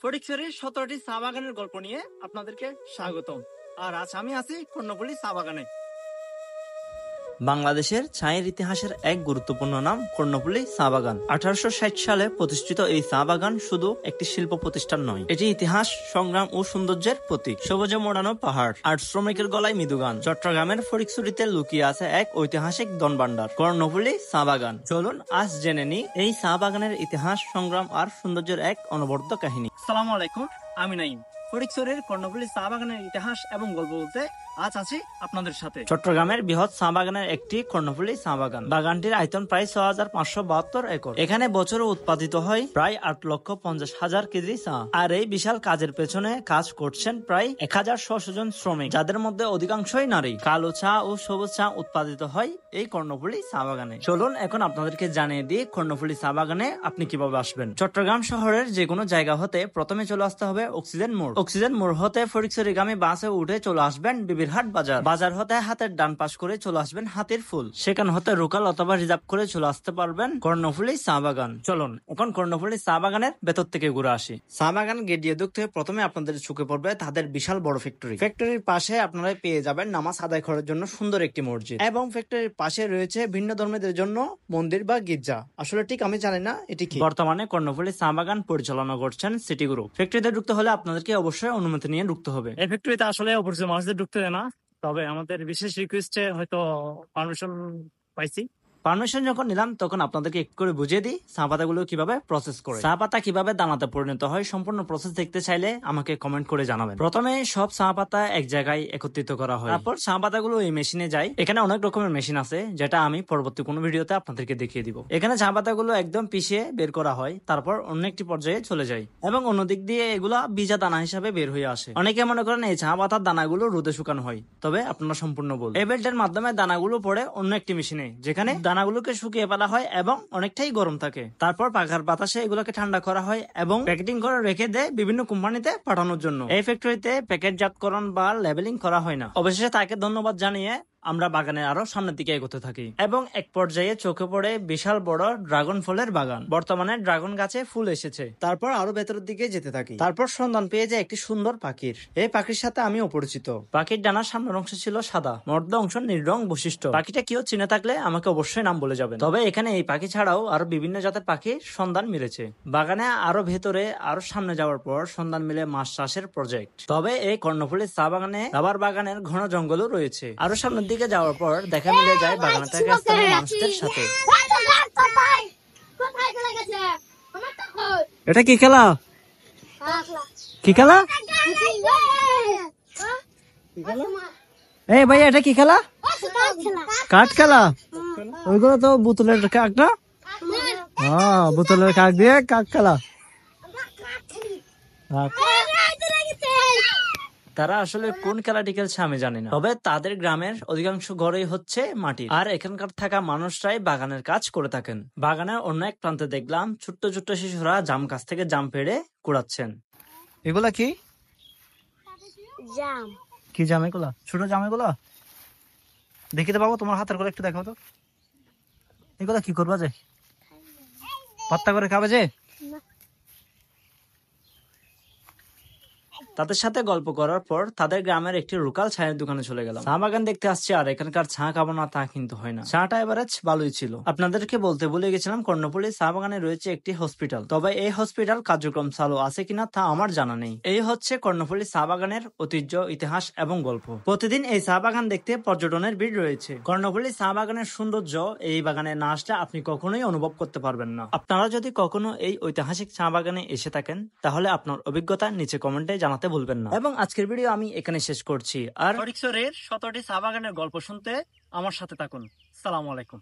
ফটিকছড়ির 17টি চা বাগানের গল্প নিয়ে আপনাদেরকে স্বাগতম। আর আজ আমি আছি কর্ণফুলী চা বাগানে। বাংলাদেশের চায়ের ইতিহাসের এক গুরুত্বপূর্ণ নাম কর্ণফুলী চা বাগান। 1860 সালে প্রতিষ্ঠিত এই চা বাগান শুধু একটি শিল্প প্রতিষ্ঠান নয়, এটি ইতিহাস, সংগ্রাম ও সৌন্দর্যের প্রতীক। সবুজে মোড়ানো পাহাড় আর শ্রমিকের গলায় মৃদু গান। চট্টগ্রামের ফটিকছড়িতে লুকিয়ে আছে এক ঐতিহাসিক ধনভাণ্ডার, কর্ণফুলী চা বাগান। চলুন আজ জেনে নিই এই চা বাগানের ইতিহাস, সংগ্রাম আর সৌন্দর্যের এক অনবদ্য কাহিনী। আসসালামু আলাইকুম, আমি নাইম। ফটিকছড়ির কর্ণফুলী চা বাগানের ইতিহাস এবং গল্প বলতে আজ আছি আপনাদের সাথে। চট্টগ্রামের বৃহৎ চা বাগানের একটি কর্ণফুলী চা বাগান। বাগানটির আয়তন প্রায় 6572 একর। এখানে বছরে উৎপাদিত হয় প্রায় 8,50,000 কেজি চা। আর এই বিশাল কাজের পেছনে কাজ করছেন প্রায় 1600 জন শ্রমিক, যাদের মধ্যে অধিকাংশই নারী। কালো চা ও সবুজ চা উৎপাদিত হয় এই কর্ণফুলী চা বাগানে। চলুন এখন আপনাদেরকে জানিয়ে দিই কর্ণফুলী চা বাগানে আপনি কিভাবে আসবেন। চট্টগ্রাম শহরের যে কোনো জায়গা হতে প্রথমে চলে আসতে হবে অক্সিজেন মোড়। অক্সিজেন মোড় হতে ফটিকছড়িগামী বাসে উঠে চলে আসবেন বিবিরহাট বাজার। বাজার হতে হাতের ডান পাশ করে চলে আসবেন হাতির ফুল। সেখান হতে লোকাল অথবা রিজার্ভ করে চলে আসতে পারবেন কর্ণফুলী চা বাগান। চলুন এখন কর্ণফুলী চা বাগানের ভেতর থেকে ঘুরে আসি। চা বাগান গেট দিয়ে ঢুকতে প্রথমে আপনাদের চোখে পড়বে তাদের বিশাল বড় ফ্যাক্টরি। ফ্যাক্টরির পাশে আপনারা পেয়ে যাবেন নামাজ আদায় করার জন্য সুন্দর একটি মসজিদ, এবং ফ্যাক্টরির পাশে রয়েছে ভিন্ন ধর্মীদের জন্য মন্দির বা গির্জা। আসলে ঠিক আমি জানি না এটি কি। বর্তমানে কর্ণফুলী চা বাগান পরিচালনা করছেন সিটি গ্রুপ। ফ্যাক্টরিতে ঢুকতে হলে আপনাদেরকে অবশ্যই অনুমতি নিয়ে ঢুকতে হবে। এই ফ্যাক্টরিতে আসলে অপরিচিত মানুষদের ঢুকতে দেয় না, তবে আমাদের বিশেষ রিকোয়েস্টে হয়তো পারমিশন পাইছি। পারমিশন যখন নিলাম তখন আপনাদেরকে একটু করে বুঝিয়ে দিই চা পাতাগুলো কিভাবে প্রসেস করে। চা পাতা কিভাবে দানাতে পরিণত হয় সম্পূর্ণ প্রসেস দেখতে চাইলে আমাকে কমেন্ট করে জানাবেন। প্রথমে সব চা পাতা এক জায়গায় একত্রিত করা হয়, তারপর চা পাতাগুলো এই মেশিনে যায়। এখানে অনেক রকমের মেশিন আছে, যেটা আমি পরবর্তী কোনো ভিডিওতে আপনাদেরকে দেখিয়ে দিব। এখানে চা পাতাগুলো একদম পিষিয়ে বের করা হয়, তারপর অন্য একটি পর্যায়ে চলে যায়, এবং অন্যদিক দিয়ে এগুলা বীজা দানা হিসাবে বের হয়ে আসে। অনেকে মনে করেন এই চা পাতার দানাগুলো রোদে শুকানো হয়, তবে আপনারা সম্পূর্ণ ভুল। এই বেল্টের মাধ্যমে দানাগুলো পড়ে অন্য একটি মেশিনে, যেখানে দানাগুলোকে শুকিয়ে ফেলা হয় এবং অনেকটাই গরম থাকে। তারপর পাখার বাতাসে এগুলোকে ঠান্ডা করা হয় এবং প্যাকেটিং করে রেখে দেয় বিভিন্ন কোম্পানিতে পাঠানোর জন্য। এই ফ্যাক্টরিতে প্যাকেটজাতকরণ বা লেবেলিং করা হয় না। অবশেষে তাকে ধন্যবাদ জানিয়ে আমরা বাগানের আরো সামনের দিকে এগোতে থাকি, এবং এক পর্যায়ে চোখে পড়ে বিশাল বড় ড্রাগন ফলের বাগান। বর্তমানে ড্রাগন গাছে ফুল এসেছে। তারপর আরো ভেতরের দিকে যেতে থাকি। তারপর সন্ধান পেয়ে যায় একটি সুন্দর পাখির। এই পাখির সাথে আমি অপরিচিত। পাখির ডানার সামনের অংশ ছিল সাদা, মধ্য অংশ নীল রং বৈশিষ্ট্য। পাখিটা কেউ চিনে থাকলে আমাকে অবশ্যই নাম বলে যাবেন। তবে এখানে এই পাখি ছাড়াও আরো বিভিন্ন জাতের পাখির সন্ধান মিলেছে। বাগানে আরো ভেতরে আরো সামনে যাওয়ার পর সন্ধান মিলে মাছ চাষের প্রজেক্ট। তবে এই কর্ণফুলী চা বাগানে রাবার বাগানের ঘন জঙ্গলও রয়েছে। আরো সামনের দিকে যাওয়ার পর দেখা মিলে যায় বাগানে থাকা স্থানীয় মানুষদের সাথে। এটা কি খেলা? কি খেলা? এই ভাই এটা কি খেলা? কাঠ খেলা? ওইগুলো তো বোতলের কাঠ না? হ্যাঁ, বোতলের কাঠ দিয়ে কাঠ খেলা। তারা আসলে কোন খেলাটি খেলছে আমি জানি না, তবে তাদের গ্রামের অধিকাংশ ঘরেই হচ্ছে মাটি, আর এখানকার থাকা মানুষরাই বাগানের কাজ করে থাকেন। বাগানের অন্য এক প্রান্তে দেখলাম ছোট্ট ছোট্ট শিশুরা জাম গাছ থেকে জাম পেড়ে কুড়াচ্ছেন। এগুলা কি জাম? কি জাম এগুলা? ছোট জাম এগুলা? দেখিতে পাবো? তোমার হাতের করে একটু দেখাও তো। এগুলা কি করবা যে? পাত্তা করে খাবে যে? তাদের সাথে গল্প করার পর তাদের গ্রামের একটি লোকাল চায়ের দোকানে চলে গেলাম। চা বাগান দেখতে আসছি আর এখানকার চা খাবো না তা কিন্তু হয় না। চাটা এভারেজ ভালোই ছিল। আপনাদেরকে বলতে ভুলে গেছিলাম কর্ণফুলী চা বাগানে রয়েছে একটি হসপিটাল, তবে এই হসপিটাল কার্যক্রম চালু আছে কিনা তা আমার জানা নেই। এই হচ্ছে কর্ণফুলী চা বাগানের ঐতিহ্য, ইতিহাস এবং গল্প। প্রতিদিন এই চা বাগান দেখতে পর্যটনের ভিড় রয়েছে। কর্ণফুলী চা বাগানের সৌন্দর্য এই বাগানে না আসলে আপনি কখনোই অনুভব করতে পারবেন না। আপনারা যদি কখনো এই ঐতিহাসিক চা বাগানে এসে থাকেন তাহলে আপনার অভিজ্ঞতা নিচে কমেন্টে জানাতে ভুলবেন না। এবং আজকের ভিডিও আমি এখানে শেষ করছি। আর ফটিকছড়ির 17টি চা বাগানের গল্প শুনতে আমার সাথে থাকুন। আসসালামু আলাইকুম।